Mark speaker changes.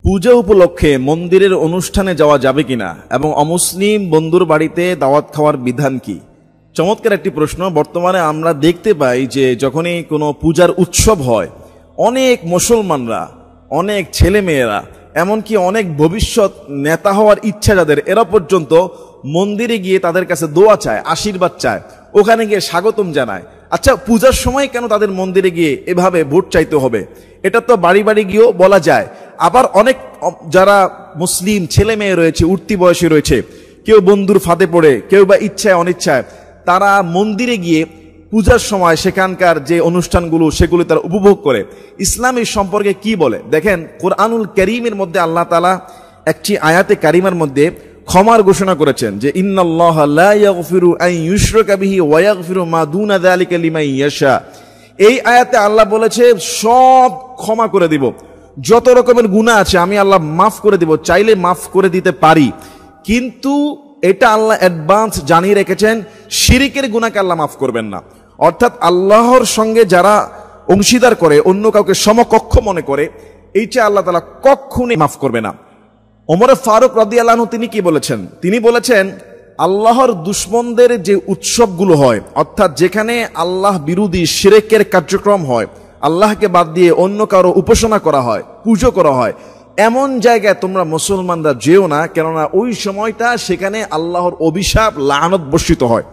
Speaker 1: পূজা উপলক্ষে মন্দিরের অনুষ্ঠানে যাওয়া যাবে কিনা এবং অমুসলিম বন্ধুর বাড়িতে দাওয়াত খাওয়ার বিধান কি? চমৎকার একটি প্রশ্ন। বর্তমানে আমরা দেখতে পাই যে যখনই কোনো পূজার উৎসব হয়, অনেক মুসলমানরা, অনেক ছেলেমেয়েরা, এমনকি অনেক ভবিষ্যৎ নেতা হওয়ার ইচ্ছা যাদের, এরা পর্যন্ত মন্দিরে গিয়ে তাদের কাছে দোয়া চায়, আশীর্বাদ চায়, ওখানে গিয়ে স্বাগতম জানায়। আচ্ছা, পূজার সময় কেন তাদের মন্দিরে গিয়ে এভাবে ভোট চাইতে হবে? এটা তো বাড়ি বাড়ি গিয়েও বলা যায়। আবার অনেক যারা মুসলিম ছেলে মেয়ে রয়েছে, উঠতি বয়সে রয়েছে, কেউ বন্ধুর ফাঁদে পড়ে, কেউ বা ইচ্ছায় অনিচ্ছায়, তারা মন্দিরে গিয়ে পূজার সময় সেখানকার যে অনুষ্ঠানগুলো সেগুলো তারা উপভোগ করে। ইসলাম এই সম্পর্কে কি বলে দেখেন, কোরআনুল কারীমের মধ্যে আল্লাহ তাআলা একটি আয়াতে কারিমার মধ্যে ক্ষমার ঘোষণা করেছেন যে ইন্নাল্লাহা লা ইয়াগফিরু আন ইউশরাকা বিহি ওয়া ইয়াগফিরু মা দুনা যালিকা লিমান ইয়াশা। এই আয়াতে আল্লাহ বলেছে সব ক্ষমা করে দিব, যত রকমের গুনাহ আছে আমি আল্লাহ মাফ করে দিব, চাইলে মাফ করে দিতে পারি। কিন্তু এটা আল্লাহ অ্যাডভান্স জানিয়ে রেখেছেন, শিরিকের গুনাহকে আল্লাহ মাফ করবেন না। অর্থাৎ আল্লাহর সঙ্গে যারা অংশীদার করে, অন্য কাউকে সমকক্ষ মনে করে, এইটা আল্লাহ তাআলা কখনোই মাফ করবে না। ওমর ফারুক রাদিয়াল্লাহু আনহু তিনি কি বলেছেন? তিনি বলেছেন আল্লাহর দুশমনদের যে উৎসবগুলো হয়, অর্থাৎ যেখানে আল্লাহ বিরোধী শিরকের কার্যক্রম হয়, আল্লাহকে বাদ দিয়ে অন্য কারো উপাসনা করা হয়, পুজো করা হয়, এমন জায়গায় তোমরা মুসলমানরা যেও না, কেননা ওই সময়টা সেখানে আল্লাহর অভিশাপ লানত বর্ষিত হয়।